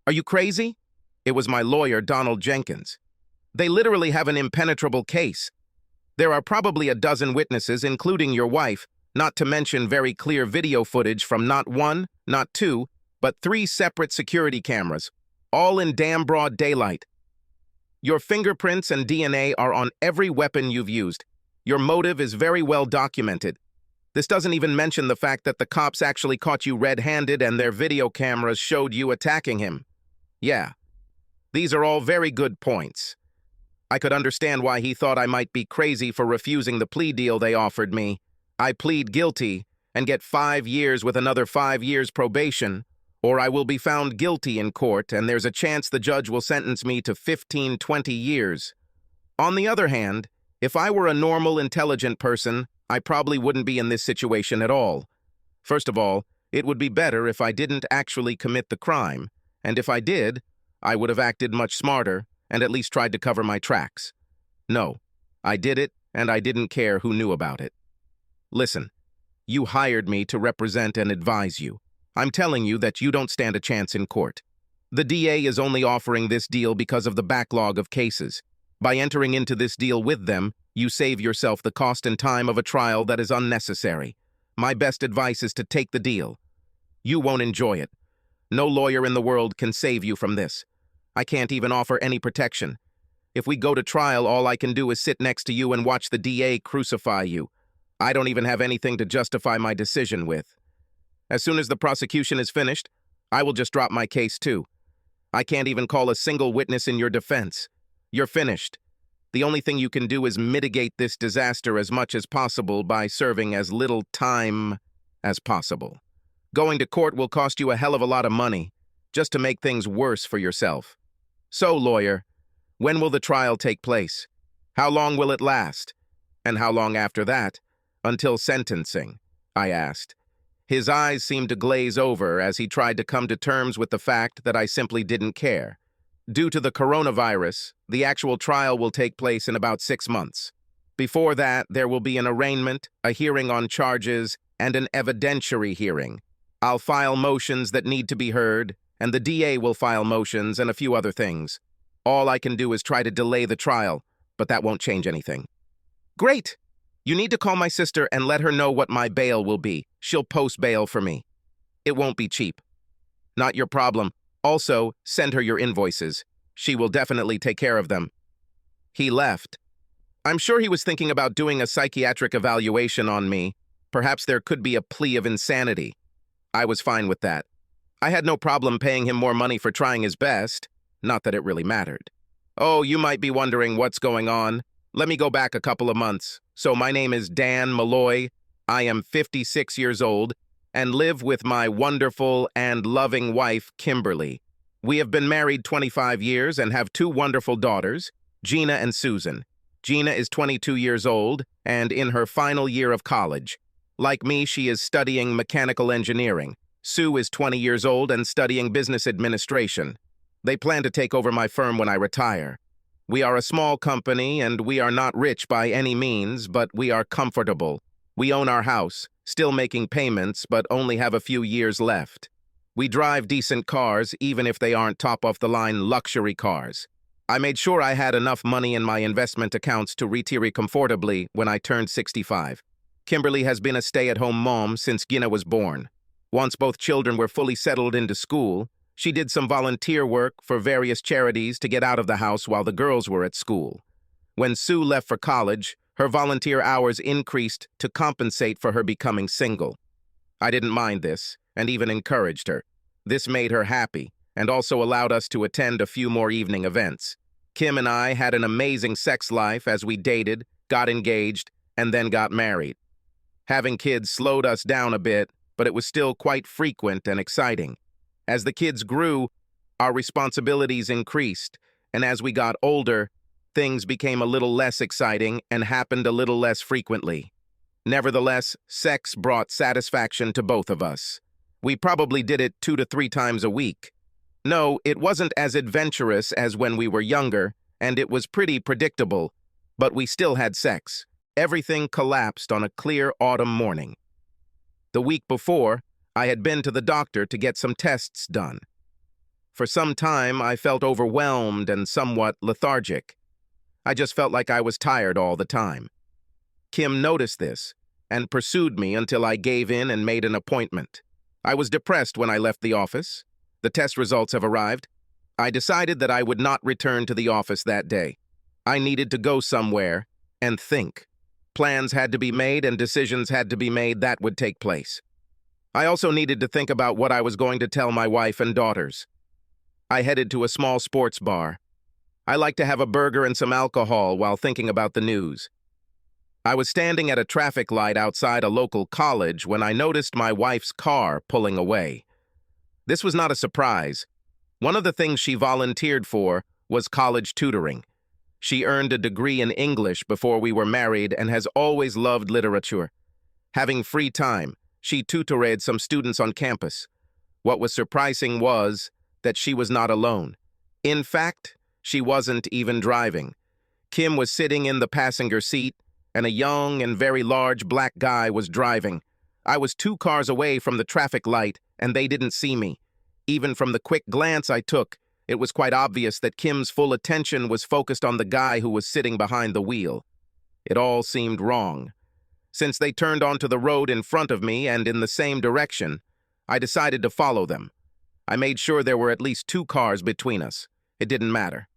Are you crazy? It was my lawyer, Donald Jenkins. They literally have an impenetrable case. There are probably a dozen witnesses, including your wife, not to mention very clear video footage from not one, not two, but three separate security cameras, all in damn broad daylight. Your fingerprints and DNA are on every weapon you've used. Your motive is very well documented. This doesn't even mention the fact that the cops actually caught you red-handed and their video cameras showed you attacking him. Yeah, these are all very good points. I could understand why he thought I might be crazy for refusing the plea deal they offered me. I plead guilty and get 5 years with another 5 years probation, or I will be found guilty in court and there's a chance the judge will sentence me to 15, 20 years. On the other hand, if I were a normal, intelligent person, I probably wouldn't be in this situation at all. First of all, it would be better if I didn't actually commit the crime, and if I did, I would have acted much smarter and at least tried to cover my tracks. No, I did it, and I didn't care who knew about it. Listen, you hired me to represent and advise you. I'm telling you that you don't stand a chance in court. The DA is only offering this deal because of the backlog of cases. By entering into this deal with them, you save yourself the cost and time of a trial that is unnecessary. My best advice is to take the deal. You won't enjoy it. No lawyer in the world can save you from this. I can't even offer any protection. If we go to trial, all I can do is sit next to you and watch the DA crucify you. I don't even have anything to justify my decision with. As soon as the prosecution is finished, I will just drop my case too. I can't even call a single witness in your defense. You're finished. The only thing you can do is mitigate this disaster as much as possible by serving as little time as possible. Going to court will cost you a hell of a lot of money, just to make things worse for yourself. So, lawyer, when will the trial take place? How long will it last? And how long after that? Until sentencing, I asked. His eyes seemed to glaze over as he tried to come to terms with the fact that I simply didn't care. Due to the coronavirus, the actual trial will take place in about 6 months. Before that, there will be an arraignment, a hearing on charges, and an evidentiary hearing. I'll file motions that need to be heard, and the DA will file motions and a few other things. All I can do is try to delay the trial, but that won't change anything. Great! You need to call my sister and let her know what my bail will be. She'll post bail for me. It won't be cheap. Not your problem. Also, send her your invoices. She will definitely take care of them. He left. I'm sure he was thinking about doing a psychiatric evaluation on me. Perhaps there could be a plea of insanity. I was fine with that. I had no problem paying him more money for trying his best. Not that it really mattered. Oh, you might be wondering what's going on. Let me go back a couple of months. So my name is Dan Malloy. I am 56 years old and live with my wonderful and loving wife, Kimberly. We have been married 25 years and have 2 wonderful daughters, Gina and Susan. Gina is 22 years old and in her final year of college. Like me, she is studying mechanical engineering. Sue is 20 years old and studying business administration. They plan to take over my firm when I retire. We are a small company and we are not rich by any means, but we are comfortable. We own our house, still making payments, but only have a few years left. We drive decent cars, even if they aren't top-of-the-line luxury cars. I made sure I had enough money in my investment accounts to retire comfortably when I turned 65. Kimberly has been a stay-at-home mom since Gina was born. Once both children were fully settled into school, she did some volunteer work for various charities to get out of the house while the girls were at school. When Sue left for college, her volunteer hours increased to compensate for her becoming single. I didn't mind this, and even encouraged her. This made her happy, and also allowed us to attend a few more evening events. Kim and I had an amazing sex life as we dated, got engaged, and then got married. Having kids slowed us down a bit, but it was still quite frequent and exciting. As the kids grew, our responsibilities increased, and as we got older, things became a little less exciting and happened a little less frequently. Nevertheless, sex brought satisfaction to both of us. We probably did it 2 to 3 times a week. No, it wasn't as adventurous as when we were younger, and it was pretty predictable, but we still had sex. Everything collapsed on a clear autumn morning. The week before, I had been to the doctor to get some tests done. For some time, I felt overwhelmed and somewhat lethargic. I just felt like I was tired all the time. Kim noticed this and pursued me until I gave in and made an appointment. I was depressed when I left the office. The test results have arrived. I decided that I would not return to the office that day. I needed to go somewhere and think. Plans had to be made and decisions had to be made that would take place. I also needed to think about what I was going to tell my wife and daughters. I headed to a small sports bar. I like to have a burger and some alcohol while thinking about the news. I was standing at a traffic light outside a local college when I noticed my wife's car pulling away. This was not a surprise. One of the things she volunteered for was college tutoring. She earned a degree in English before we were married and has always loved literature. Having free time, she tutored some students on campus. What was surprising was that she was not alone. In fact, she wasn't even driving. Kim was sitting in the passenger seat, and a young and very large black guy was driving. I was 2 cars away from the traffic light, and they didn't see me. Even from the quick glance I took, it was quite obvious that Kim's full attention was focused on the guy who was sitting behind the wheel. It all seemed wrong. Since they turned onto the road in front of me and in the same direction, I decided to follow them. I made sure there were at least 2 cars between us. It didn't matter.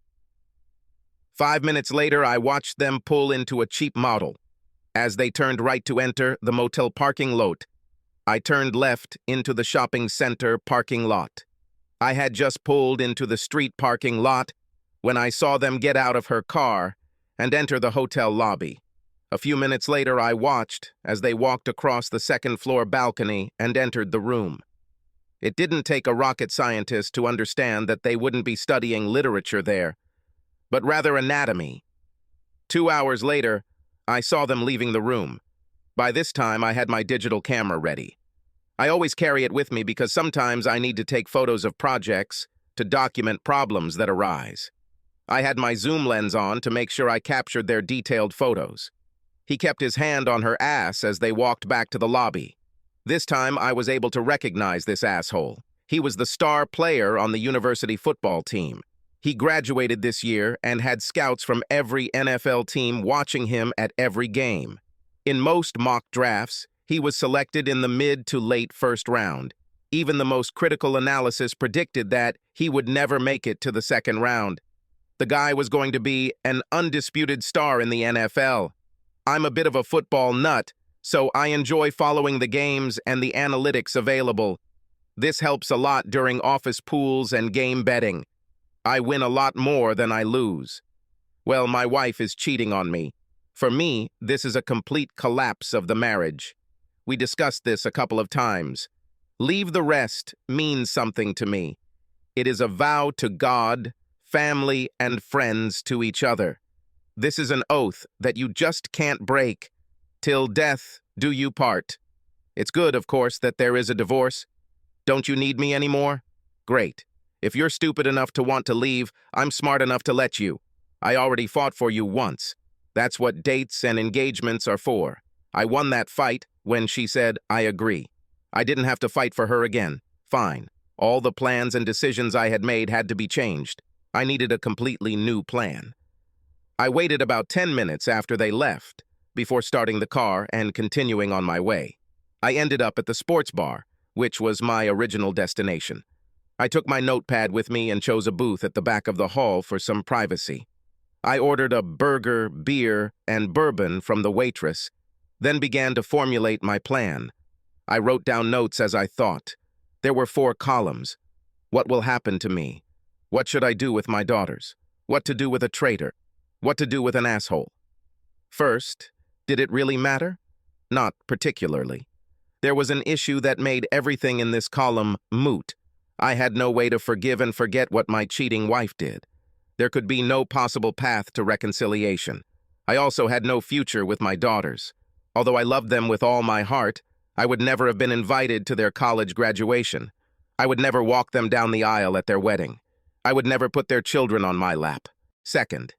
5 minutes later, I watched them pull into a cheap model. As they turned right to enter the motel parking lot, I turned left into the shopping center parking lot. I had just pulled into the street parking lot when I saw them get out of her car and enter the hotel lobby. A few minutes later, I watched as they walked across the second-floor balcony and entered the room. It didn't take a rocket scientist to understand that they wouldn't be studying literature there, but rather anatomy. 2 hours later, I saw them leaving the room. By this time, I had my digital camera ready. I always carry it with me because sometimes I need to take photos of projects to document problems that arise. I had my zoom lens on to make sure I captured their detailed photos. He kept his hand on her ass as they walked back to the lobby. This time, I was able to recognize this asshole. He was the star player on the university football team. He graduated this year and had scouts from every NFL team watching him at every game. In most mock drafts, he was selected in the mid to late first round. Even the most critical analysis predicted that he would never make it to the second round. The guy was going to be an undisputed star in the NFL. I'm a bit of a football nut, so I enjoy following the games and the analytics available. This helps a lot during office pools and game betting. I win a lot more than I lose. Well, my wife is cheating on me. For me, this is a complete collapse of the marriage. We discussed this a couple of times. Leave the rest means something to me. It is a vow to God, family, and friends to each other. This is an oath that you just can't break. Till death do you part. It's good, of course, that there is a divorce. Don't you need me anymore? Great. If you're stupid enough to want to leave, I'm smart enough to let you. I already fought for you once. That's what dates and engagements are for. I won that fight when she said, I agree. I didn't have to fight for her again. Fine. All the plans and decisions I had made had to be changed. I needed a completely new plan. I waited about 10 minutes after they left before starting the car and continuing on my way. I ended up at the sports bar, which was my original destination. I took my notepad with me and chose a booth at the back of the hall for some privacy. I ordered a burger, beer, and bourbon from the waitress, then began to formulate my plan. I wrote down notes as I thought. There were 4 columns. What will happen to me? What should I do with my daughters? What to do with a traitor? What to do with an asshole? First, did it really matter? Not particularly. There was an issue that made everything in this column moot. I had no way to forgive and forget what my cheating wife did. There could be no possible path to reconciliation. I also had no future with my daughters. Although I loved them with all my heart, I would never have been invited to their college graduation. I would never walk them down the aisle at their wedding. I would never put their children on my lap. Second,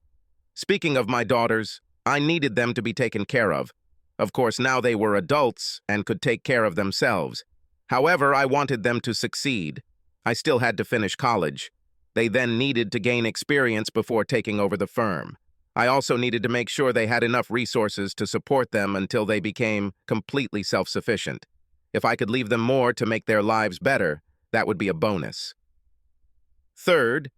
speaking of my daughters, I needed them to be taken care of. Of course, now they were adults and could take care of themselves. However, I wanted them to succeed. I still had to finish college. They then needed to gain experience before taking over the firm. I also needed to make sure they had enough resources to support them until they became completely self-sufficient. If I could leave them more to make their lives better, that would be a bonus. Third,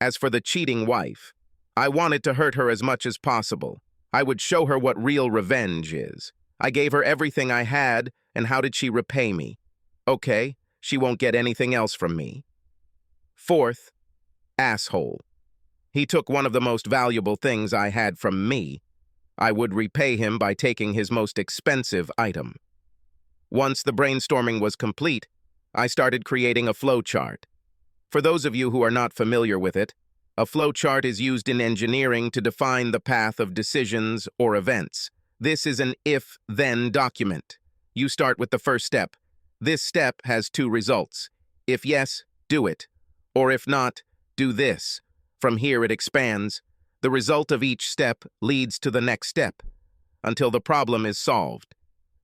as for the cheating wife, I wanted to hurt her as much as possible. I would show her what real revenge is. I gave her everything I had, and how did she repay me? Okay, she won't get anything else from me. Fourth, asshole. He took one of the most valuable things I had from me. I would repay him by taking his most expensive item. Once the brainstorming was complete, I started creating a flowchart. For those of you who are not familiar with it, a flowchart is used in engineering to define the path of decisions or events. This is an if-then document. You start with the first step. This step has two results. If yes, do it. Or if not, do this. From here it expands. The result of each step leads to the next step, until the problem is solved.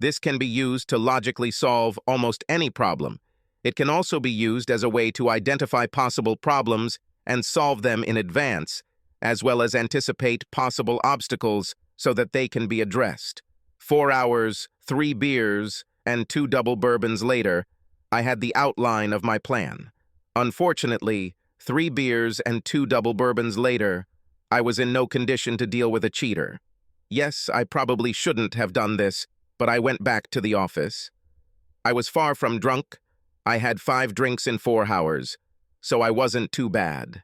This can be used to logically solve almost any problem. It can also be used as a way to identify possible problems and solve them in advance, as well as anticipate possible obstacles so that they can be addressed. 4 hours, 3 beers, and 2 double bourbons later, I had the outline of my plan. Unfortunately, 3 beers and 2 double bourbons later, I was in no condition to deal with a cheater. Yes, I probably shouldn't have done this, but I went back to the office. I was far from drunk. I had 5 drinks in 4 hours, so I wasn't too bad.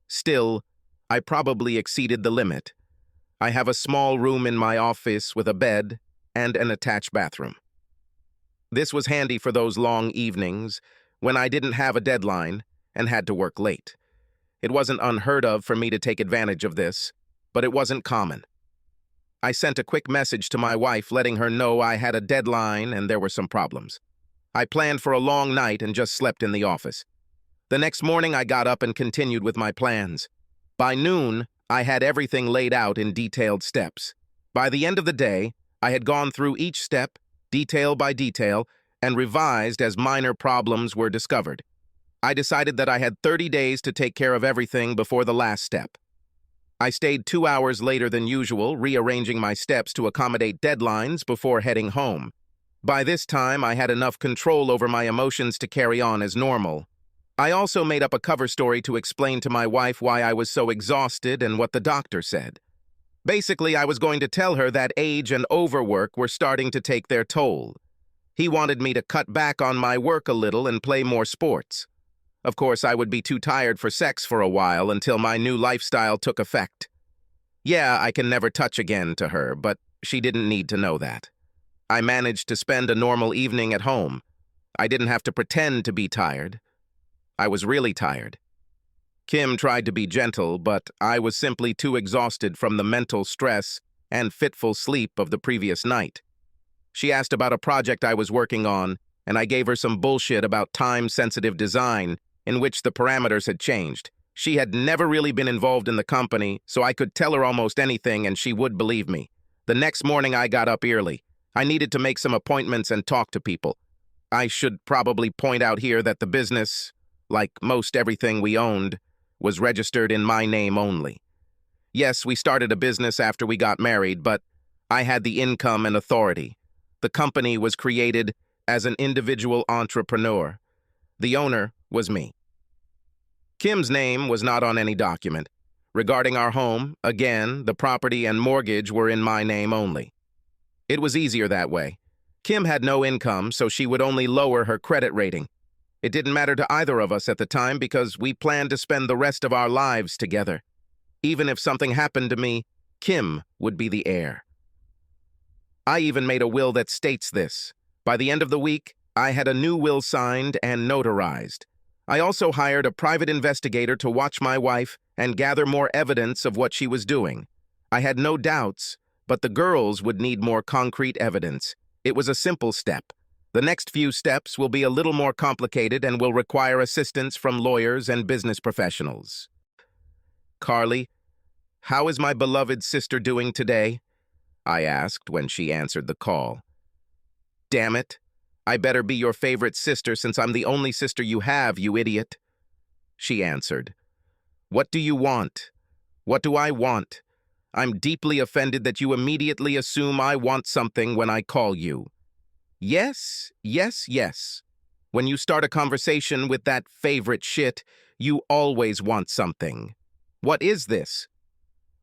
Still, I probably exceeded the limit. I have a small room in my office with a bed and an attached bathroom. This was handy for those long evenings when I didn't have a deadline and had to work late. It wasn't unheard of for me to take advantage of this, but it wasn't common. I sent a quick message to my wife letting her know I had a deadline and there were some problems. I planned for a long night and just slept in the office. The next morning I got up and continued with my plans. By noon, I had everything laid out in detailed steps. By the end of the day, I had gone through each step, detail by detail, and revised as minor problems were discovered. I decided that I had 30 days to take care of everything before the last step. I stayed 2 hours later than usual, rearranging my steps to accommodate deadlines before heading home. By this time, I had enough control over my emotions to carry on as normal. I also made up a cover story to explain to my wife why I was so exhausted and what the doctor said. Basically, I was going to tell her that age and overwork were starting to take their toll. He wanted me to cut back on my work a little and play more sports. Of course, I would be too tired for sex for a while until my new lifestyle took effect. Yeah, I can never touch again to her, but she didn't need to know that. I managed to spend a normal evening at home. I didn't have to pretend to be tired. I was really tired. Kim tried to be gentle, but I was simply too exhausted from the mental stress and fitful sleep of the previous night. She asked about a project I was working on, and I gave her some bullshit about time-sensitive design in which the parameters had changed. She had never really been involved in the company, so I could tell her almost anything and she would believe me. The next morning I got up early. I needed to make some appointments and talk to people. I should probably point out here that the business, like most everything we owned, was registered in my name only. Yes, we started a business after we got married, but I had the income and authority. The company was created as an individual entrepreneur. The owner was me. Kim's name was not on any document. Regarding our home, again, the property and mortgage were in my name only. It was easier that way. Kim had no income, so she would only lower her credit rating. It didn't matter to either of us at the time because we planned to spend the rest of our lives together. Even if something happened to me, Kim would be the heir. I even made a will that states this. By the end of the week, I had a new will signed and notarized. I also hired a private investigator to watch my wife and gather more evidence of what she was doing. I had no doubts, but the girls would need more concrete evidence. It was a simple step. The next few steps will be a little more complicated and will require assistance from lawyers and business professionals. Carly, how is my beloved sister doing today? I asked when she answered the call. Damn it, I better be your favorite sister since I'm the only sister you have, you idiot. She answered. What do you want? What do I want? I'm deeply offended that you immediately assume I want something when I call you. Yes, yes, yes. When you start a conversation with that favorite shit, you always want something. What is this?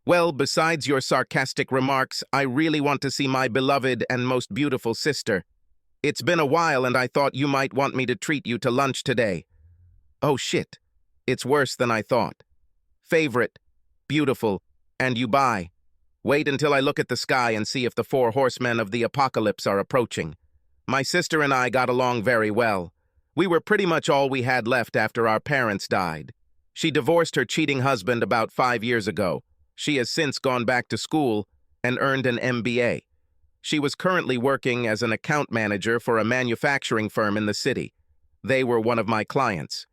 Well, besides your sarcastic remarks, I really want to see my beloved and most beautiful sister. It's been a while and I thought you might want me to treat you to lunch today. Oh shit, it's worse than I thought. Favorite, beautiful, and you buy. Wait until I look at the sky and see if the 4 horsemen of the apocalypse are approaching. My sister and I got along very well. We were pretty much all we had left after our parents died. She divorced her cheating husband about 5 years ago. She has since gone back to school and earned an MBA. She was currently working as an account manager for a manufacturing firm in the city. They were one of my clients.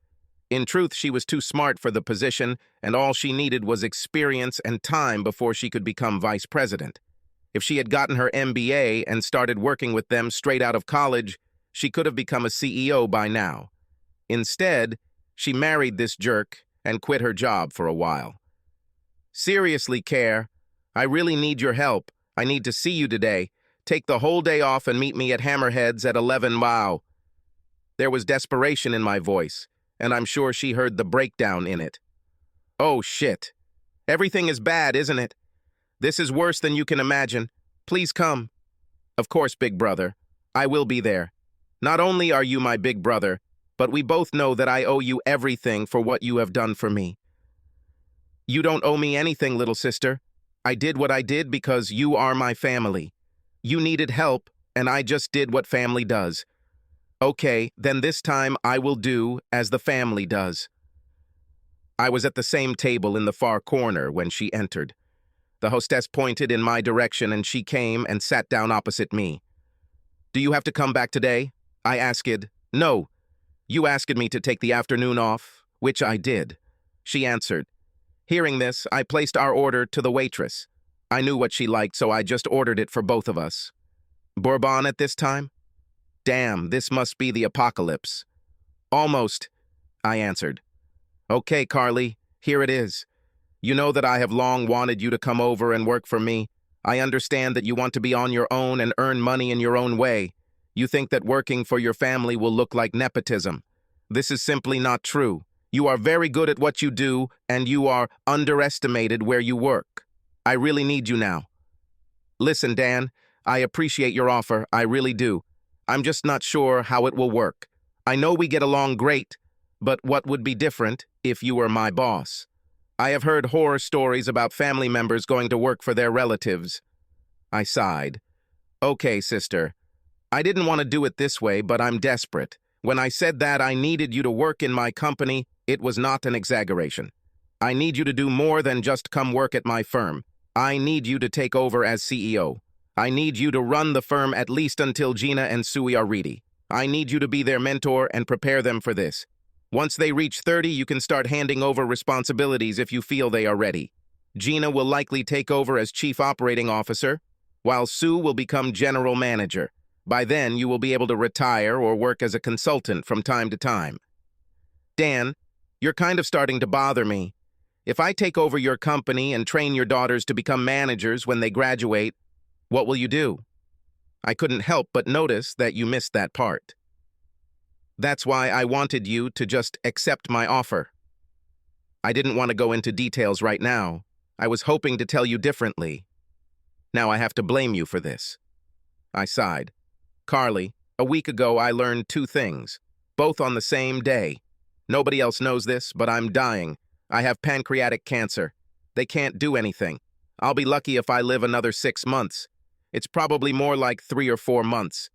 In truth, she was too smart for the position, and all she needed was experience and time before she could become vice president. If she had gotten her MBA and started working with them straight out of college, she could have become a CEO by now. Instead, she married this jerk and quit her job for a while. Seriously, Care, I really need your help. I need to see you today. Take the whole day off and meet me at Hammerhead's at 11 wow. There was desperation in my voice, and I'm sure she heard the breakdown in it. Oh, shit. Everything is bad, isn't it? This is worse than you can imagine. Please come. Of course, big brother. I will be there. Not only are you my big brother, but we both know that I owe you everything for what you have done for me. You don't owe me anything, little sister. I did what I did because you are my family. You needed help, and I just did what family does. Okay, then this time I will do as the family does. I was at the same table in the far corner when she entered. The hostess pointed in my direction and she came and sat down opposite me. Do you have to come back today? I asked. No. You asked me to take the afternoon off, which I did. She answered. Hearing this, I placed our order to the waitress. I knew what she liked, so I just ordered it for both of us. Bourbon at this time? Damn, this must be the apocalypse. Almost, I answered. Okay, Carly, here it is. You know that I have long wanted you to come over and work for me. I understand that you want to be on your own and earn money in your own way. You think that working for your family will look like nepotism. This is simply not true. You are very good at what you do, and you are underestimated where you work. I really need you now. Listen, Dan, I appreciate your offer, I really do. I'm just not sure how it will work. I know we get along great, but what would be different if you were my boss? I have heard horror stories about family members going to work for their relatives. I sighed. Okay, sister. I didn't want to do it this way, but I'm desperate. When I said that I needed you to work in my company, it was not an exaggeration. I need you to do more than just come work at my firm. I need you to take over as CEO. I need you to run the firm at least until Gina and Sui are ready. I need you to be their mentor and prepare them for this. Once they reach 30, you can start handing over responsibilities if you feel they are ready. Gina will likely take over as Chief Operating Officer, while Sue will become General Manager. By then, you will be able to retire or work as a consultant from time to time. Dan, you're kind of starting to bother me. If I take over your company and train your daughters to become managers when they graduate, what will you do? I couldn't help but notice that you missed that part. That's why I wanted you to just accept my offer. I didn't want to go into details right now. I was hoping to tell you differently. Now I have to blame you for this. I sighed. Carly, a week ago I learned 2 things, both on the same day. Nobody else knows this, but I'm dying. I have pancreatic cancer. They can't do anything. I'll be lucky if I live another 6 months. It's probably more like 3 or 4 months.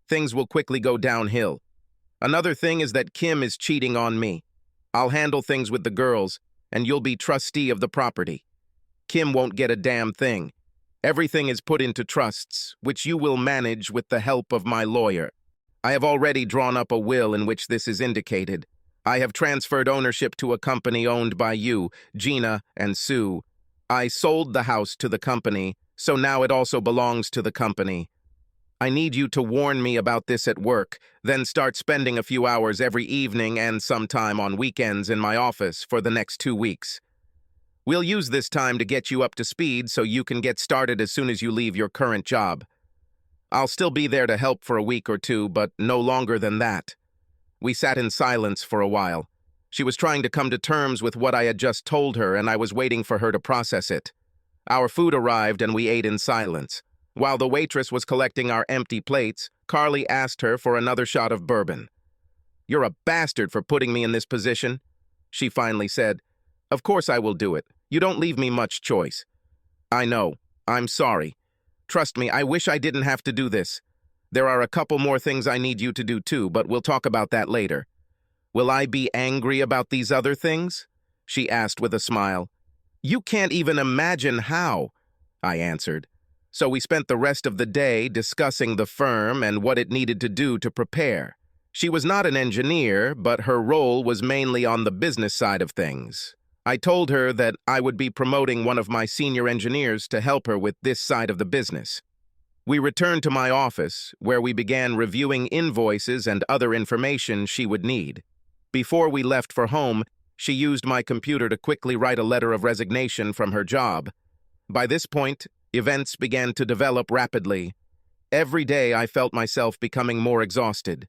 Things will quickly go downhill. Another thing is that Kim is cheating on me. I'll handle things with the girls, and you'll be trustee of the property. Kim won't get a damn thing. Everything is put into trusts, which you will manage with the help of my lawyer. I have already drawn up a will in which this is indicated. I have transferred ownership to a company owned by you, Gina and Sue. I sold the house to the company, so now it also belongs to the company. I need you to warn me about this at work, then start spending a few hours every evening and sometime on weekends in my office for the next 2 weeks. We'll use this time to get you up to speed so you can get started as soon as you leave your current job. I'll still be there to help for a week or two, but no longer than that." We sat in silence for a while. She was trying to come to terms with what I had just told her, and I was waiting for her to process it. Our food arrived and we ate in silence. While the waitress was collecting our empty plates, Carly asked her for another shot of bourbon. "You're a bastard for putting me in this position," she finally said. "Of course I will do it. You don't leave me much choice." "I know. I'm sorry. Trust me, I wish I didn't have to do this. There are a couple more things I need you to do too, but we'll talk about that later." "Will I be angry about these other things?" she asked with a smile. "You can't even imagine how," I answered. So we spent the rest of the day discussing the firm and what it needed to do to prepare. She was not an engineer, but her role was mainly on the business side of things. I told her that I would be promoting one of my senior engineers to help her with this side of the business. We returned to my office, where we began reviewing invoices and other information she would need. Before we left for home, she used my computer to quickly write a letter of resignation from her job. By this point, events began to develop rapidly. Every day I felt myself becoming more exhausted.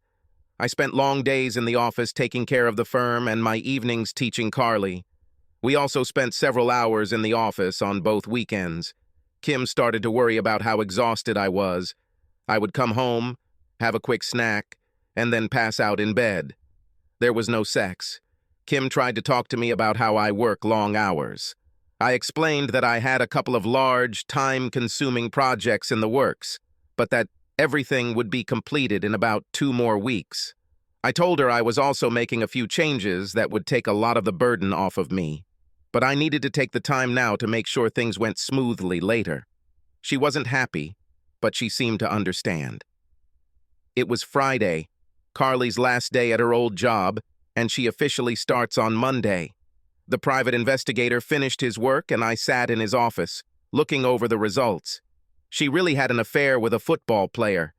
I spent long days in the office taking care of the firm and my evenings teaching Carly. We also spent several hours in the office on both weekends. Kim started to worry about how exhausted I was. I would come home, have a quick snack, and then pass out in bed. There was no sex. Kim tried to talk to me about how I work long hours. I explained that I had a couple of large, time-consuming projects in the works, but that everything would be completed in about 2 more weeks. I told her I was also making a few changes that would take a lot of the burden off of me, but I needed to take the time now to make sure things went smoothly later. She wasn't happy, but she seemed to understand. It was Friday, Carly's last day at her old job, and she officially starts on Monday. The private investigator finished his work and I sat in his office, looking over the results. She really had an affair with a football player.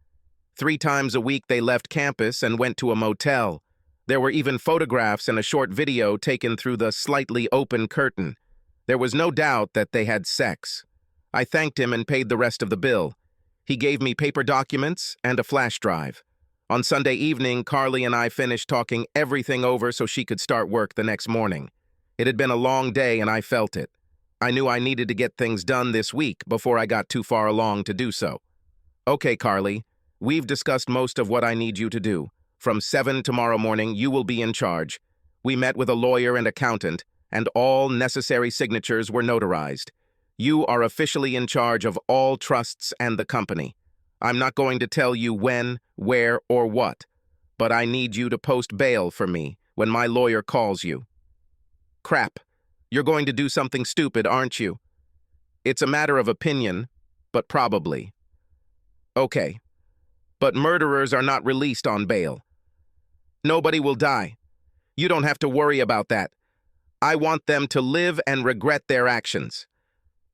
3 times a week they left campus and went to a motel. There were even photographs and a short video taken through the slightly open curtain. There was no doubt that they had sex. I thanked him and paid the rest of the bill. He gave me paper documents and a flash drive. On Sunday evening, Carly and I finished talking everything over so she could start work the next morning. It had been a long day and I felt it. I knew I needed to get things done this week before I got too far along to do so. "Okay, Carly, we've discussed most of what I need you to do. From 7 tomorrow morning, you will be in charge. We met with a lawyer and accountant, and all necessary signatures were notarized. You are officially in charge of all trusts and the company. I'm not going to tell you when, where, or what, but I need you to post bail for me when my lawyer calls you." "Crap. You're going to do something stupid, aren't you?" "It's a matter of opinion, but probably." "Okay. But murderers are not released on bail. Nobody will die. You don't have to worry about that. I want them to live and regret their actions."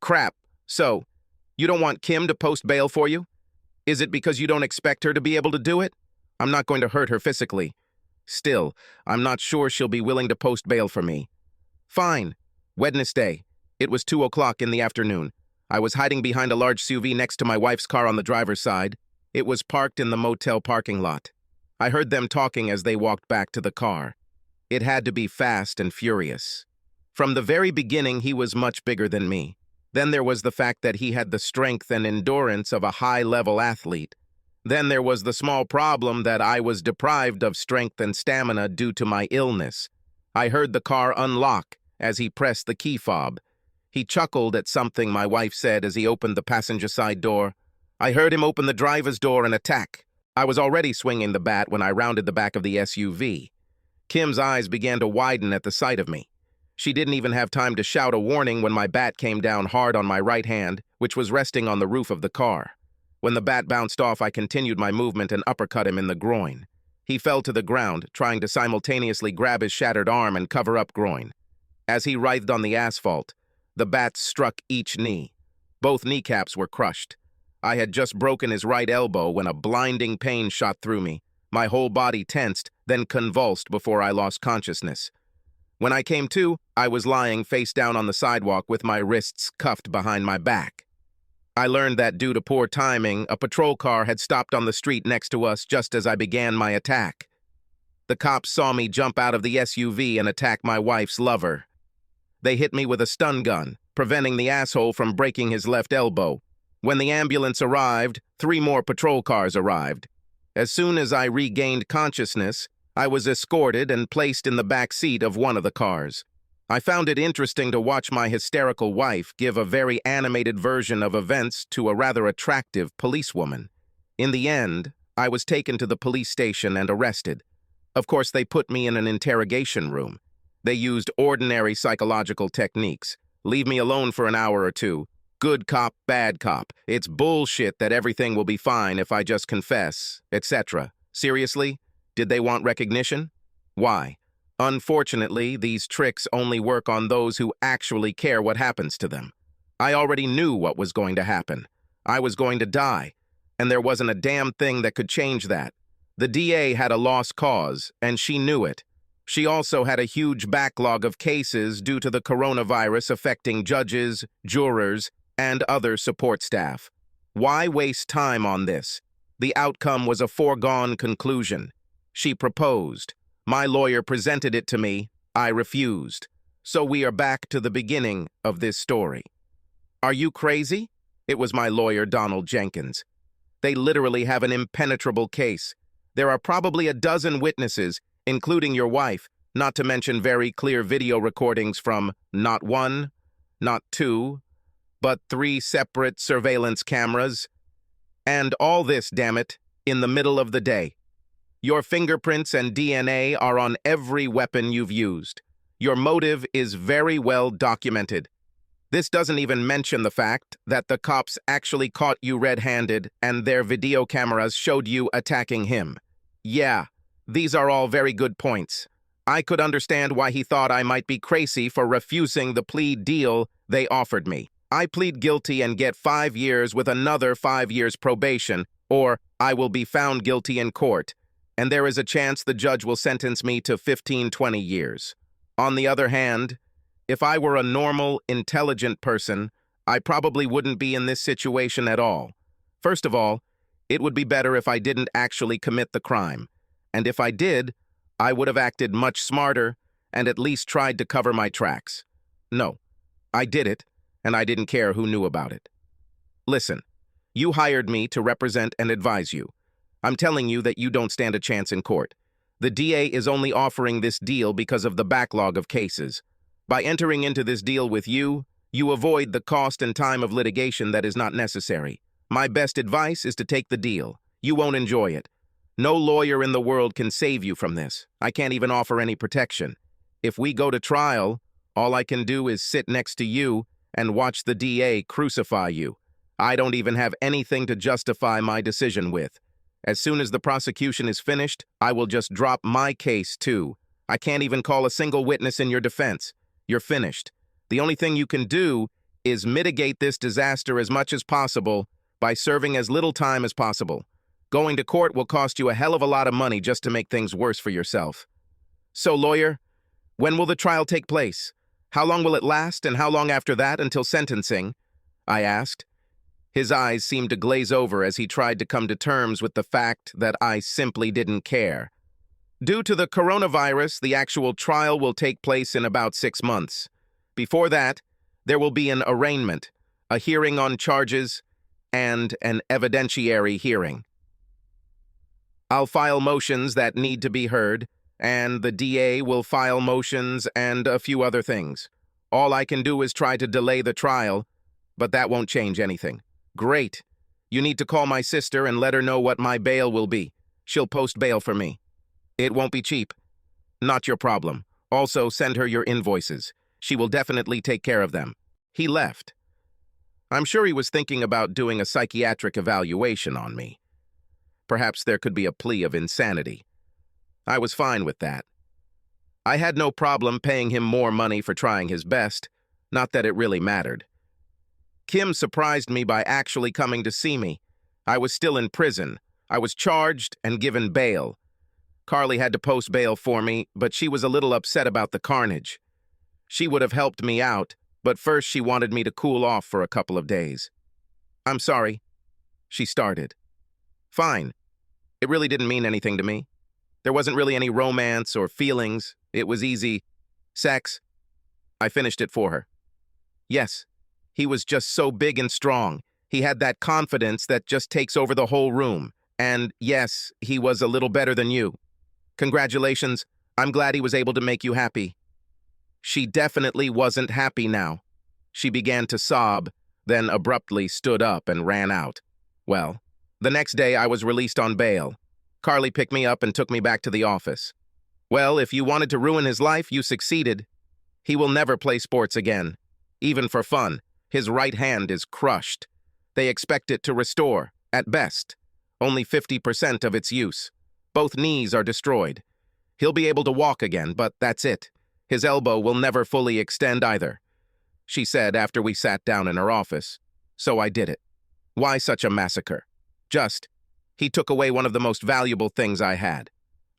"Crap. So, you don't want Kim to post bail for you? Is it because you don't expect her to be able to do it? I'm not going to hurt her physically. Still, I'm not sure she'll be willing to post bail for me." "Fine. Wednesday. It was 2 o'clock in the afternoon. I was hiding behind a large SUV next to my wife's car on the driver's side. It was parked in the motel parking lot. I heard them talking as they walked back to the car. It had to be fast and furious. From the very beginning, he was much bigger than me. Then there was the fact that he had the strength and endurance of a high-level athlete. Then there was the small problem that I was deprived of strength and stamina due to my illness. I heard the car unlock as he pressed the key fob. He chuckled at something my wife said as he opened the passenger side door. I heard him open the driver's door and attack. I was already swinging the bat when I rounded the back of the SUV. Kim's eyes began to widen at the sight of me. She didn't even have time to shout a warning when my bat came down hard on my right hand, which was resting on the roof of the car. When the bat bounced off, I continued my movement and uppercut him in the groin. He fell to the ground, trying to simultaneously grab his shattered arm and cover up groin. As he writhed on the asphalt, the bat struck each knee. Both kneecaps were crushed. I had just broken his right elbow when a blinding pain shot through me. My whole body tensed, then convulsed before I lost consciousness. When I came to, I was lying face down on the sidewalk with my wrists cuffed behind my back. I learned that due to poor timing, a patrol car had stopped on the street next to us just as I began my attack. The cops saw me jump out of the SUV and attack my wife's lover. They hit me with a stun gun, preventing the asshole from breaking his left elbow. When the ambulance arrived, 3 more patrol cars arrived. As soon as I regained consciousness, I was escorted and placed in the back seat of one of the cars. I found it interesting to watch my hysterical wife give a very animated version of events to a rather attractive policewoman. In the end, I was taken to the police station and arrested. Of course, they put me in an interrogation room. They used ordinary psychological techniques. Leave me alone for an hour or two. Good cop, bad cop. It's bullshit that everything will be fine if I just confess, etc. Seriously? Did they want recognition? Why? Unfortunately, these tricks only work on those who actually care what happens to them. I already knew what was going to happen. I was going to die, and there wasn't a damn thing that could change that. The DA had a lost cause, and she knew it. She also had a huge backlog of cases due to the coronavirus affecting judges, jurors, and other support staff. Why waste time on this? The outcome was a foregone conclusion. She proposed. My lawyer presented it to me. I refused. So we are back to the beginning of this story. Are you crazy? It was my lawyer, Donald Jenkins. They literally have an impenetrable case. There are probably a dozen witnesses, including your wife, not to mention very clear video recordings from not 1, not 2, but 3 separate surveillance cameras. And all this, damn it, in the middle of the day. Your fingerprints and DNA are on every weapon you've used. Your motive is very well documented. This doesn't even mention the fact that the cops actually caught you red-handed and their video cameras showed you attacking him. Yeah, these are all very good points. I could understand why he thought I might be crazy for refusing the plea deal they offered me. I plead guilty and get 5 years with another 5 years probation, or I will be found guilty in court, and there is a chance the judge will sentence me to 15-20 years. On the other hand, if I were a normal, intelligent person, I probably wouldn't be in this situation at all. First of all, it would be better if I didn't actually commit the crime. And if I did, I would have acted much smarter and at least tried to cover my tracks. No, I did it, and I didn't care who knew about it. Listen, you hired me to represent and advise you. I'm telling you that you don't stand a chance in court. The DA is only offering this deal because of the backlog of cases. By entering into this deal with you, you avoid the cost and time of litigation that is not necessary. My best advice is to take the deal. You won't enjoy it. No lawyer in the world can save you from this. I can't even offer any protection. If we go to trial, all I can do is sit next to you and watch the DA crucify you. I don't even have anything to justify my decision with. As soon as the prosecution is finished, I will just drop my case too. I can't even call a single witness in your defense. You're finished. The only thing you can do is mitigate this disaster as much as possible by serving as little time as possible. Going to court will cost you a hell of a lot of money just to make things worse for yourself. So, lawyer, when will the trial take place? How long will it last, and how long after that until sentencing? I asked. His eyes seemed to glaze over as he tried to come to terms with the fact that I simply didn't care. Due to the coronavirus, the actual trial will take place in about 6 months. Before that, there will be an arraignment, a hearing on charges, and an evidentiary hearing. I'll file motions that need to be heard, and the DA will file motions and a few other things. All I can do is try to delay the trial, but that won't change anything. Great. You need to call my sister and let her know what my bail will be. She'll post bail for me. It won't be cheap. Not your problem. Also, send her your invoices. She will definitely take care of them. He left. I'm sure he was thinking about doing a psychiatric evaluation on me. Perhaps there could be a plea of insanity. I was fine with that. I had no problem paying him more money for trying his best, not that it really mattered. Kim surprised me by actually coming to see me. I was still in prison. I was charged and given bail. Carly had to post bail for me, but she was a little upset about the carnage. She would have helped me out, but first she wanted me to cool off for a couple of days. "I'm sorry," she started. "Fine. It really didn't mean anything to me. There wasn't really any romance or feelings. It was easy. Sex. I finished it for her." Yes, he was just so big and strong. He had that confidence that just takes over the whole room. And yes, he was a little better than you. Congratulations. I'm glad he was able to make you happy. She definitely wasn't happy now. She began to sob, then abruptly stood up and ran out. Well, the next day I was released on bail. Carly picked me up and took me back to the office. "Well, if you wanted to ruin his life, you succeeded. He will never play sports again. Even for fun, his right hand is crushed. They expect it to restore, at best, only 50% of its use. Both knees are destroyed. He'll be able to walk again, but that's it. His elbow will never fully extend either," she said after we sat down in her office. So I did it. Why such a massacre? He took away one of the most valuable things I had.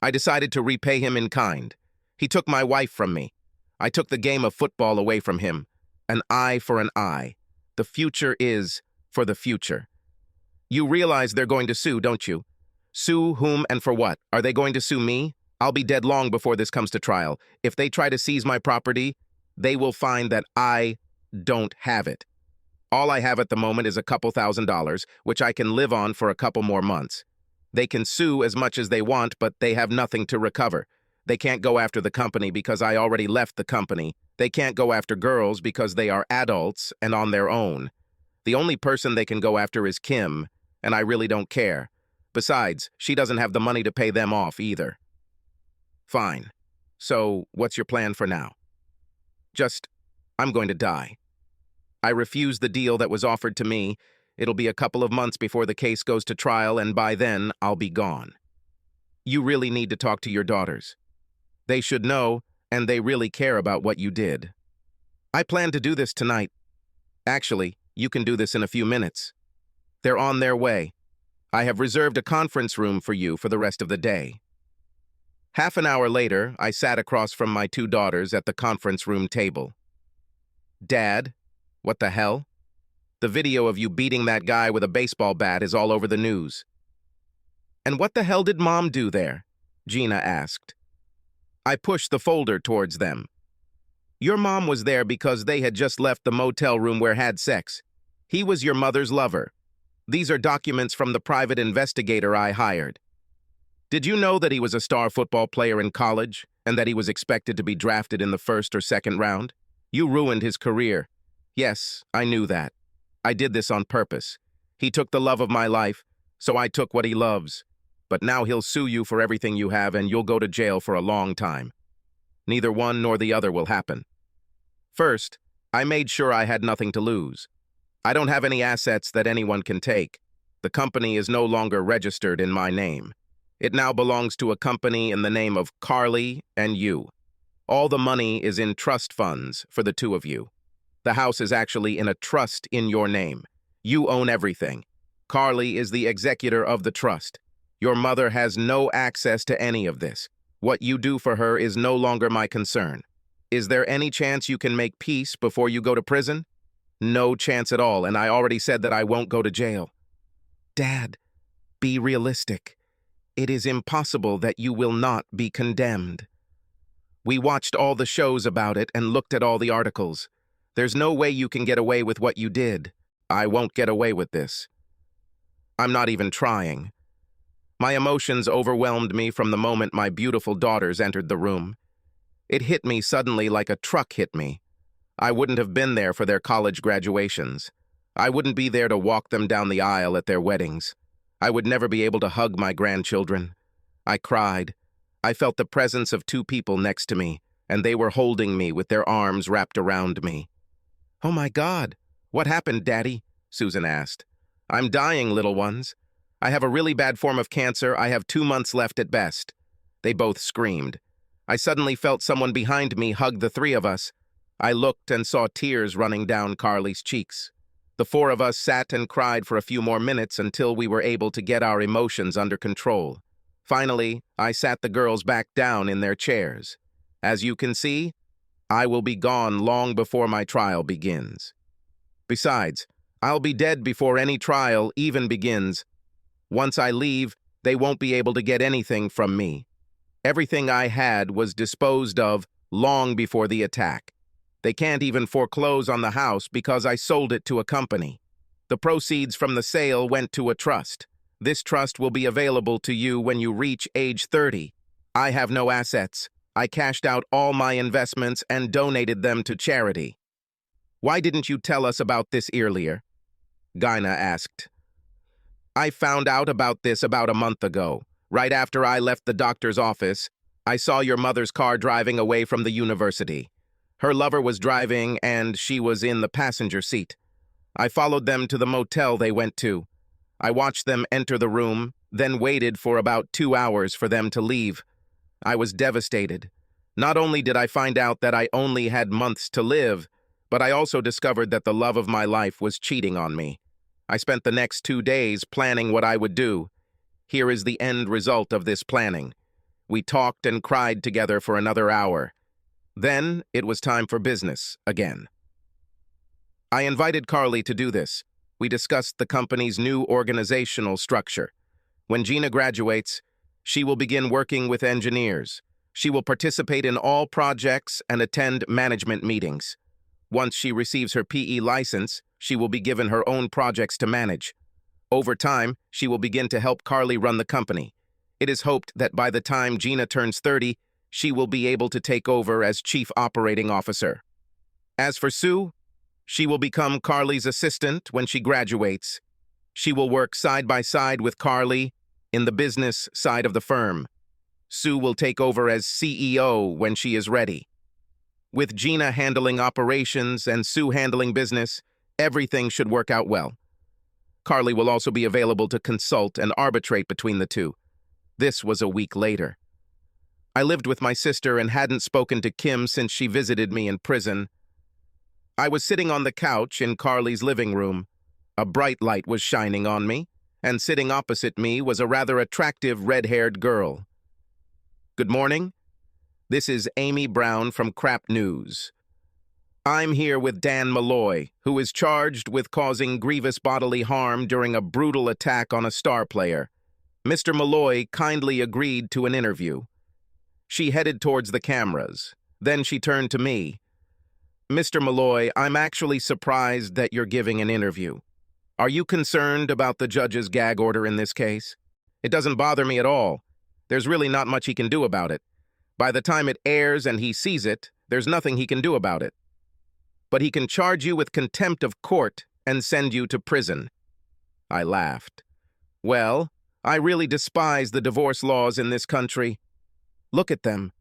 I decided to repay him in kind. He took my wife from me. I took the game of football away from him. An eye for an eye. The future is for the future. You realize they're going to sue, don't you? Sue whom and for what? Are they going to sue me? I'll be dead long before this comes to trial. If they try to seize my property, they will find that I don't have it. All I have at the moment is a couple $1,000s, which I can live on for a couple more months. They can sue as much as they want, but they have nothing to recover. They can't go after the company because I already left the company. They can't go after girls because they are adults and on their own. The only person they can go after is Kim, and I really don't care. Besides, she doesn't have the money to pay them off either. Fine. So, what's your plan for now? I'm going to die. I refuse the deal that was offered to me. It'll be a couple of months before the case goes to trial, and by then, I'll be gone. You really need to talk to your daughters. They should know, and they really care about what you did. I plan to do this tonight. Actually, you can do this in a few minutes. They're on their way. I have reserved a conference room for you for the rest of the day. Half an hour later, I sat across from my two daughters at the conference room table. "Dad, what the hell? The video of you beating that guy with a baseball bat is all over the news." "And what the hell did Mom do there?" Gina asked. I pushed the folder towards them. "Your mom was there because they had just left the motel room where had sex. He was your mother's lover. These are documents from the private investigator I hired. Did you know that he was a star football player in college and that he was expected to be drafted in the first or second round? You ruined his career. Yes, I knew that. I did this on purpose. He took the love of my life, so I took what he loves. But now he'll sue you for everything you have and you'll go to jail for a long time. Neither one nor the other will happen. First, I made sure I had nothing to lose. I don't have any assets that anyone can take. The company is no longer registered in my name. It now belongs to a company in the name of Carly and you. All the money is in trust funds for the two of you. The house is actually in a trust in your name. You own everything. Carly is the executor of the trust. Your mother has no access to any of this. What you do for her is no longer my concern. Is there any chance you can make peace before you go to prison? No chance at all, and I already said that I won't go to jail. Dad, be realistic. It is impossible that you will not be condemned. We watched all the shows about it and looked at all the articles. There's no way you can get away with what you did. I won't get away with this. I'm not even trying. My emotions overwhelmed me from the moment my beautiful daughters entered the room. It hit me suddenly like a truck hit me. I wouldn't have been there for their college graduations. I wouldn't be there to walk them down the aisle at their weddings. I would never be able to hug my grandchildren. I cried. I felt the presence of two people next to me, and they were holding me with their arms wrapped around me. "Oh my God, what happened, Daddy?" Susan asked. "I'm dying, little ones. I have a really bad form of cancer. I have 2 months left at best." They both screamed. I suddenly felt someone behind me hug the three of us. I looked and saw tears running down Carly's cheeks. The four of us sat and cried for a few more minutes until we were able to get our emotions under control. Finally, I sat the girls back down in their chairs. As you can see, I will be gone long before my trial begins. Besides, I'll be dead before any trial even begins. Once I leave, they won't be able to get anything from me. Everything I had was disposed of long before the attack. They can't even foreclose on the house because I sold it to a company. The proceeds from the sale went to a trust. This trust will be available to you when you reach age 30. I have no assets. I cashed out all my investments and donated them to charity. Why didn't you tell us about this earlier? Gina asked. I found out about this about a month ago. Right after I left the doctor's office, I saw your mother's car driving away from the university. Her lover was driving and she was in the passenger seat. I followed them to the motel they went to. I watched them enter the room, then waited for about 2 hours for them to leave. I was devastated. Not only did I find out that I only had months to live, but I also discovered that the love of my life was cheating on me. I spent the next 2 days planning what I would do. Here is the end result of this planning. We talked and cried together for another hour. Then it was time for business again. I invited Carly to do this. We discussed the company's new organizational structure. When Gina graduates, she will begin working with engineers. She will participate in all projects and attend management meetings. Once she receives her PE license, she will be given her own projects to manage. Over time, she will begin to help Carly run the company. It is hoped that by the time Gina turns 30, she will be able to take over as Chief Operating Officer. As for Sue, she will become Carly's assistant when she graduates. She will work side by side with Carly in the business side of the firm. Sue will take over as CEO when she is ready. With Gina handling operations and Sue handling business, everything should work out well. Carly will also be available to consult and arbitrate between the two. This was a week later. I lived with my sister and hadn't spoken to Kim since she visited me in prison. I was sitting on the couch in Carly's living room. A bright light was shining on me, and sitting opposite me was a rather attractive red-haired girl. Good morning. This is Amy Brown from Crap News. I'm here with Dan Malloy, who is charged with causing grievous bodily harm during a brutal attack on a star player. Mr. Malloy kindly agreed to an interview. She headed towards the cameras. Then she turned to me. Mr. Malloy, I'm actually surprised that you're giving an interview. Are you concerned about the judge's gag order in this case? It doesn't bother me at all. There's really not much he can do about it. By the time it airs and he sees it, there's nothing he can do about it. But he can charge you with contempt of court and send you to prison. I laughed. Well, I really despise the divorce laws in this country. Look at them.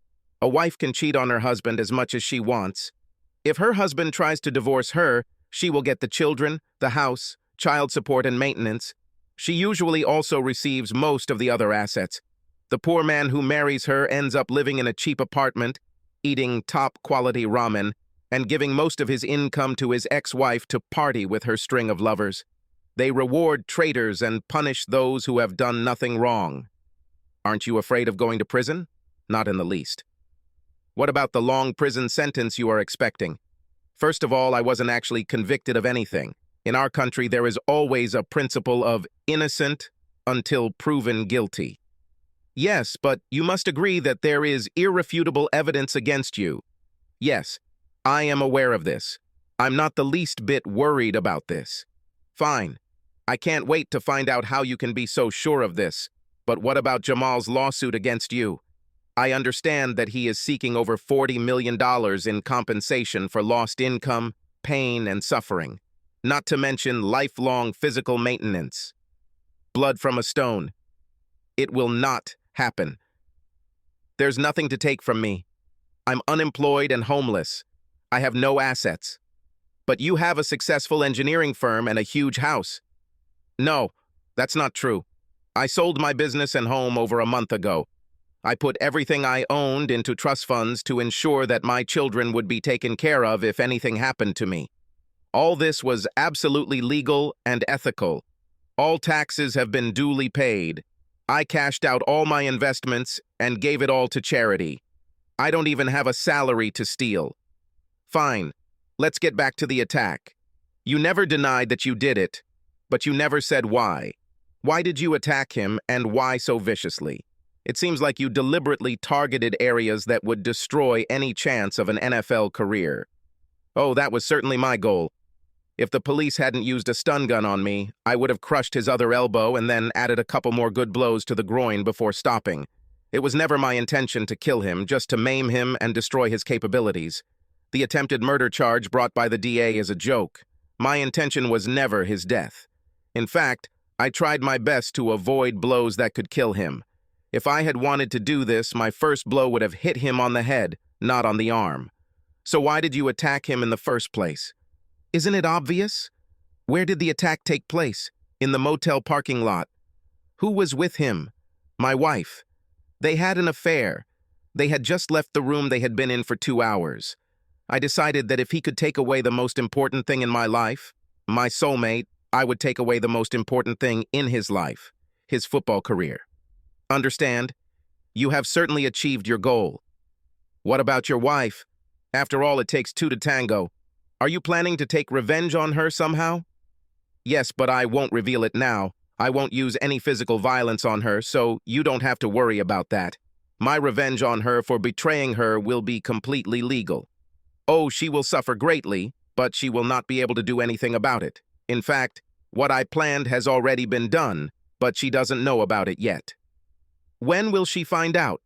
A wife can cheat on her husband as much as she wants. If her husband tries to divorce her, she will get the children, the house, child support, and maintenance. She usually also receives most of the other assets. The poor man who marries her ends up living in a cheap apartment, eating top-quality ramen, and giving most of his income to his ex-wife to party with her string of lovers. They reward traitors and punish those who have done nothing wrong. Aren't you afraid of going to prison? Not in the least. What about the long prison sentence you are expecting? First of all, I wasn't actually convicted of anything. In our country, there is always a principle of innocent until proven guilty. Yes, but you must agree that there is irrefutable evidence against you. Yes, I am aware of this. I'm not the least bit worried about this. Fine. I can't wait to find out how you can be so sure of this. But what about Jamal's lawsuit against you? I understand that he is seeking over $40 million in compensation for lost income, pain, and suffering, not to mention lifelong physical maintenance. Blood from a stone. It will not happen. There's nothing to take from me. I'm unemployed and homeless. I have no assets. But you have a successful engineering firm and a huge house. No, that's not true. I sold my business and home over a month ago. I put everything I owned into trust funds to ensure that my children would be taken care of if anything happened to me. All this was absolutely legal and ethical. All taxes have been duly paid. I cashed out all my investments and gave it all to charity. I don't even have a salary to steal. Fine, let's get back to the attack. You never denied that you did it, but you never said why. Why did you attack him, and why so viciously? It seems like you deliberately targeted areas that would destroy any chance of an NFL career. Oh, that was certainly my goal. If the police hadn't used a stun gun on me, I would have crushed his other elbow and then added a couple more good blows to the groin before stopping. It was never my intention to kill him, just to maim him and destroy his capabilities. The attempted murder charge brought by the DA is a joke. My intention was never his death. In fact, I tried my best to avoid blows that could kill him. If I had wanted to do this, my first blow would have hit him on the head, not on the arm. So why did you attack him in the first place? Isn't it obvious? Where did the attack take place? In the motel parking lot. Who was with him? My wife. They had an affair. They had just left the room they had been in for 2 hours. I decided that if he could take away the most important thing in my life, my soulmate, I would take away the most important thing in his life, his football career. Understand? You have certainly achieved your goal. What about your wife? After all, it takes two to tango. Are you planning to take revenge on her somehow? Yes, but I won't reveal it now. I won't use any physical violence on her, so you don't have to worry about that. My revenge on her for betraying her will be completely legal. Oh, she will suffer greatly, but she will not be able to do anything about it. In fact, what I planned has already been done, but she doesn't know about it yet. When will she find out?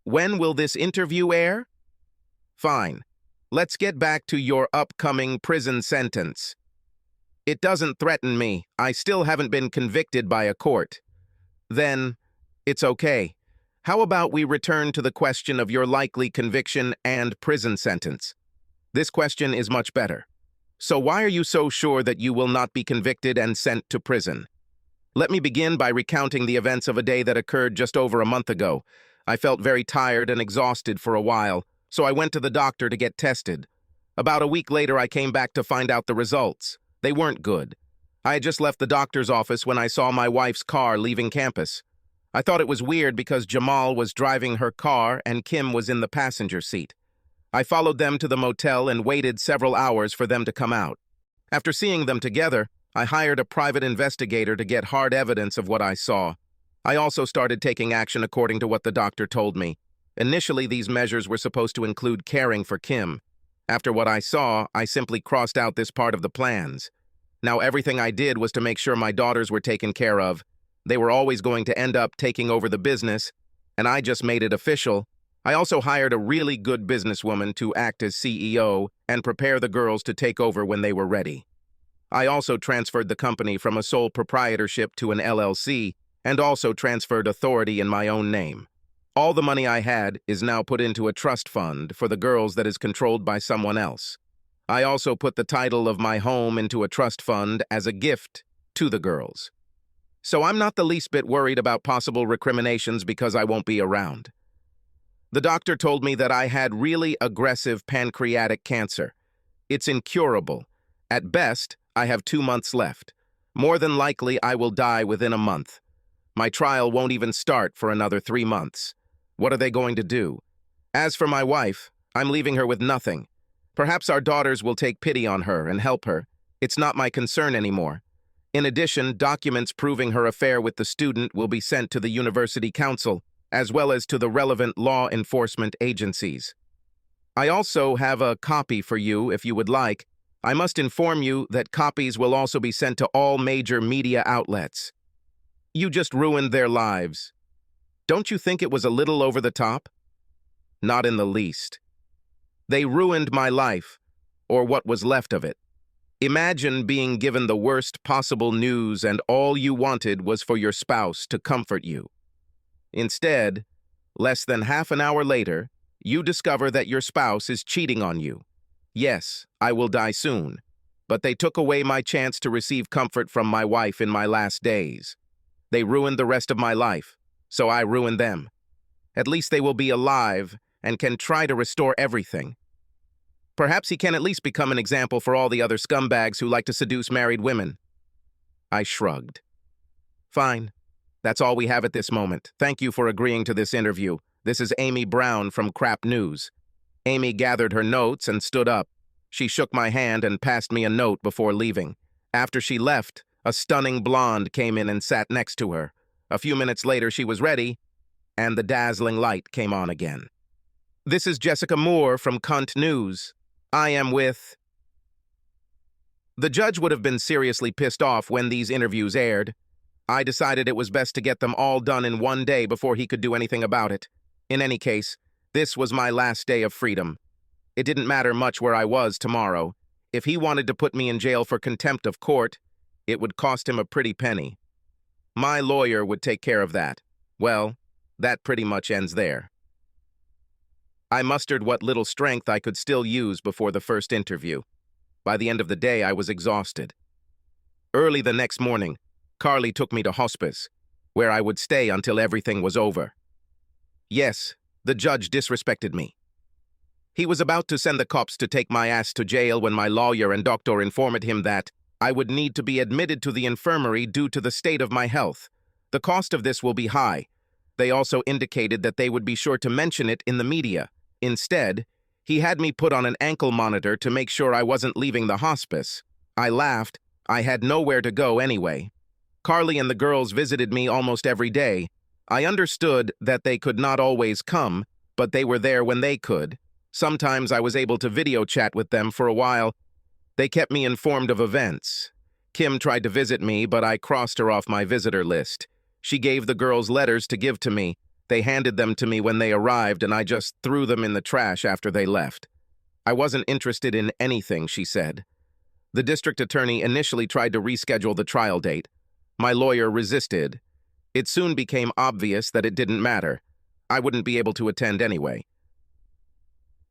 When will this interview air? Fine. Let's get back to your upcoming prison sentence. It doesn't threaten me. I still haven't been convicted by a court. Then, it's okay. How about we return to the question of your likely conviction and prison sentence? This question is much better. So why are you so sure that you will not be convicted and sent to prison? Let me begin by recounting the events of a day that occurred just over a month ago. I felt very tired and exhausted for a while, so I went to the doctor to get tested. About a week later, I came back to find out the results. They weren't good. I had just left the doctor's office when I saw my wife's car leaving campus. I thought it was weird because Jamal was driving her car and Kim was in the passenger seat. I followed them to the motel and waited several hours for them to come out. After seeing them together, I hired a private investigator to get hard evidence of what I saw. I also started taking action according to what the doctor told me. Initially, these measures were supposed to include caring for Kim. After what I saw, I simply crossed out this part of the plans. Now everything I did was to make sure my daughters were taken care of. They were always going to end up taking over the business, and I just made it official. I also hired a really good businesswoman to act as CEO and prepare the girls to take over when they were ready. I also transferred the company from a sole proprietorship to an LLC and also transferred authority in my own name. All the money I had is now put into a trust fund for the girls that is controlled by someone else. I also put the title of my home into a trust fund as a gift to the girls. So I'm not the least bit worried about possible recriminations because I won't be around. The doctor told me that I had really aggressive pancreatic cancer. It's incurable. At best, I have 2 months left. More than likely, I will die within a month. My trial won't even start for another 3 months. What are they going to do? As for my wife, I'm leaving her with nothing. Perhaps our daughters will take pity on her and help her. It's not my concern anymore. In addition, documents proving her affair with the student will be sent to the university council, as well as to the relevant law enforcement agencies. I also have a copy for you if you would like. I must inform you that copies will also be sent to all major media outlets. You just ruined their lives. Don't you think it was a little over the top? Not in the least. They ruined my life, or what was left of it. Imagine being given the worst possible news and all you wanted was for your spouse to comfort you. Instead, less than half an hour later, you discover that your spouse is cheating on you. Yes, I will die soon, but they took away my chance to receive comfort from my wife in my last days. They ruined the rest of my life, so I ruined them. At least they will be alive and can try to restore everything. Perhaps he can at least become an example for all the other scumbags who like to seduce married women. I shrugged. Fine. That's all we have at this moment. Thank you for agreeing to this interview. This is Amy Brown from Crap News. Amy gathered her notes and stood up. She shook my hand and passed me a note before leaving. After she left, a stunning blonde came in and sat next to her. A few minutes later, she was ready, and the dazzling light came on again. This is Jessica Moore from Cunt News. I am with... The judge would have been seriously pissed off when these interviews aired. I decided it was best to get them all done in one day before he could do anything about it. In any case, this was my last day of freedom. It didn't matter much where I was tomorrow. If he wanted to put me in jail for contempt of court, it would cost him a pretty penny. My lawyer would take care of that. Well, that pretty much ends there. I mustered what little strength I could still use before the first interview. By the end of the day, I was exhausted. Early the next morning, Carly took me to hospice, where I would stay until everything was over. Yes, the judge disrespected me. He was about to send the cops to take my ass to jail when my lawyer and doctor informed him that I would need to be admitted to the infirmary due to the state of my health. The cost of this will be high. They also indicated that they would be sure to mention it in the media. Instead, he had me put on an ankle monitor to make sure I wasn't leaving the hospice. I laughed. I had nowhere to go anyway. Carly and the girls visited me almost every day. I understood that they could not always come, but they were there when they could. Sometimes I was able to video chat with them for a while. They kept me informed of events. Kim tried to visit me, but I crossed her off my visitor list. She gave the girls letters to give to me. They handed them to me when they arrived, and I just threw them in the trash after they left. I wasn't interested in anything, she said. The district attorney initially tried to reschedule the trial date. My lawyer resisted. It soon became obvious that it didn't matter. I wouldn't be able to attend anyway.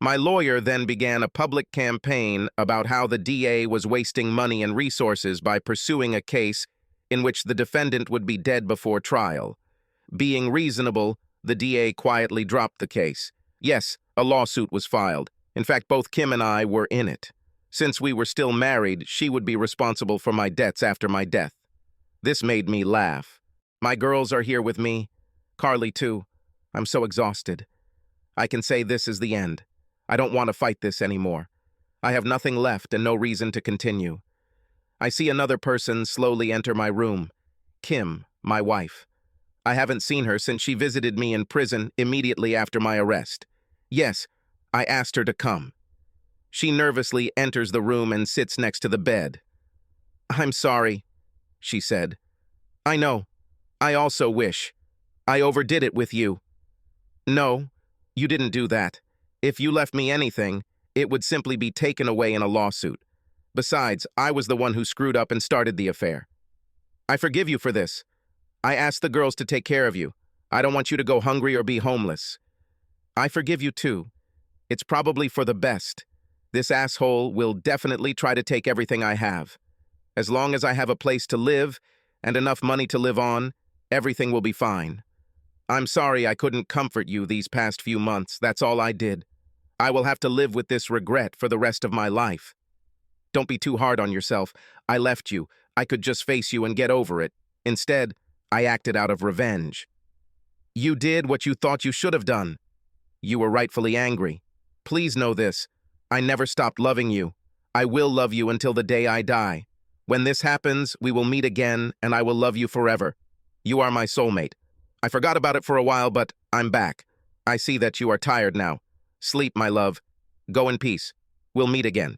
My lawyer then began a public campaign about how the DA was wasting money and resources by pursuing a case in which the defendant would be dead before trial. Being reasonable, the DA quietly dropped the case. Yes, a lawsuit was filed. In fact, both Kim and I were in it. Since we were still married, she would be responsible for my debts after my death. This made me laugh. My girls are here with me. Carly, too. I'm so exhausted. I can say this is the end. I don't want to fight this anymore. I have nothing left and no reason to continue. I see another person slowly enter my room. Kim, my wife. I haven't seen her since she visited me in prison immediately after my arrest. Yes, I asked her to come. She nervously enters the room and sits next to the bed. I'm sorry, she said. I know. I also wish. I overdid it with you. No, you didn't do that. If you left me anything, it would simply be taken away in a lawsuit. Besides, I was the one who screwed up and started the affair. I forgive you for this. I asked the girls to take care of you. I don't want you to go hungry or be homeless. I forgive you too. It's probably for the best. This asshole will definitely try to take everything I have. As long as I have a place to live and enough money to live on, everything will be fine. I'm sorry I couldn't comfort you these past few months. That's all I did. I will have to live with this regret for the rest of my life. Don't be too hard on yourself. I left you. I could just face you and get over it. Instead, I acted out of revenge. You did what you thought you should have done. You were rightfully angry. Please know this. I never stopped loving you. I will love you until the day I die. When this happens, we will meet again, and I will love you forever. You are my soulmate. I forgot about it for a while, but I'm back. I see that you are tired now. Sleep, my love. Go in peace. We'll meet again.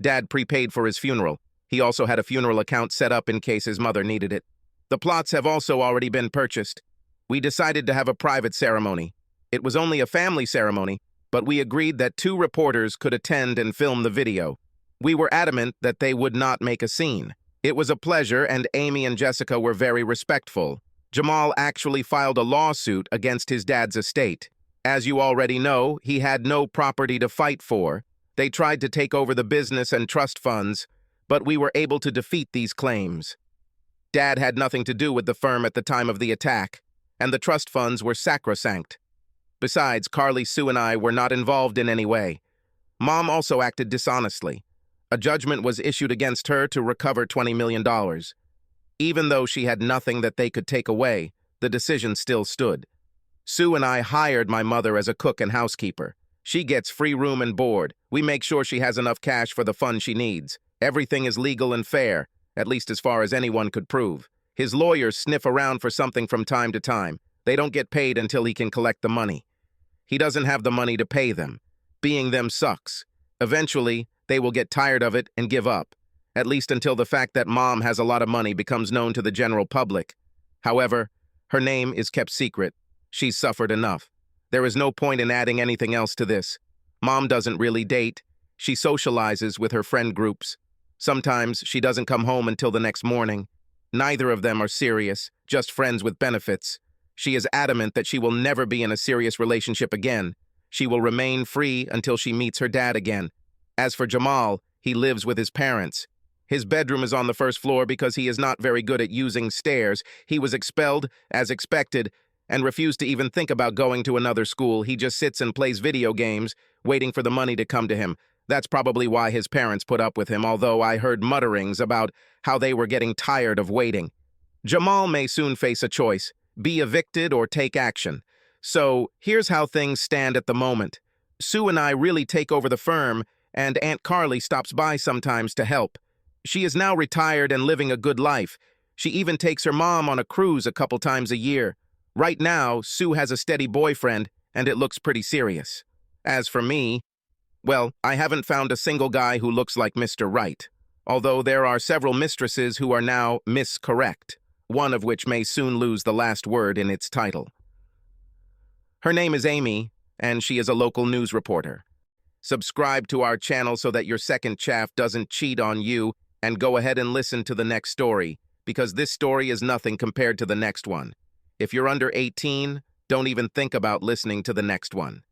Dad prepaid for his funeral. He also had a funeral account set up in case his mother needed it. The plots have also already been purchased. We decided to have a private ceremony. It was only a family ceremony, but we agreed that 2 reporters could attend and film the video. We were adamant that they would not make a scene. It was a pleasure, and Amy and Jessica were very respectful. Jamal actually filed a lawsuit against his dad's estate. As you already know, he had no property to fight for. They tried to take over the business and trust funds, but we were able to defeat these claims. Dad had nothing to do with the firm at the time of the attack, and the trust funds were sacrosanct. Besides, Carly, Sue, and I were not involved in any way. Mom also acted dishonestly. A judgment was issued against her to recover $20 million. Even though she had nothing that they could take away, the decision still stood. Sue and I hired my mother as a cook and housekeeper. She gets free room and board. We make sure she has enough cash for the fun she needs. Everything is legal and fair, at least as far as anyone could prove. His lawyers sniff around for something from time to time. They don't get paid until he can collect the money. He doesn't have the money to pay them. Being them sucks. Eventually, they will get tired of it and give up, at least until the fact that Mom has a lot of money becomes known to the general public. However, her name is kept secret. She's suffered enough. There is no point in adding anything else to this. Mom doesn't really date. She socializes with her friend groups. Sometimes she doesn't come home until the next morning. Neither of them are serious, just friends with benefits. She is adamant that she will never be in a serious relationship again. She will remain free until she meets her dad again. As for Jamal, he lives with his parents. His bedroom is on the first floor because he is not very good at using stairs. He was expelled, as expected, and refused to even think about going to another school. He just sits and plays video games, waiting for the money to come to him. That's probably why his parents put up with him, although I heard mutterings about how they were getting tired of waiting. Jamal may soon face a choice: be evicted or take action. So, here's how things stand at the moment. Sue and I really take over the firm, and Aunt Carly stops by sometimes to help. She is now retired and living a good life. She even takes her mom on a cruise a couple times a year. Right now, Sue has a steady boyfriend, and it looks pretty serious. As for me, well, I haven't found a single guy who looks like Mr. Right, although there are several mistresses who are now Miss Correct, one of which may soon lose the last word in its title. Her name is Amy, and she is a local news reporter. Subscribe to our channel so that your second chaff doesn't cheat on you, and go ahead and listen to the next story, because this story is nothing compared to the next one. If you're under 18, don't even think about listening to the next one.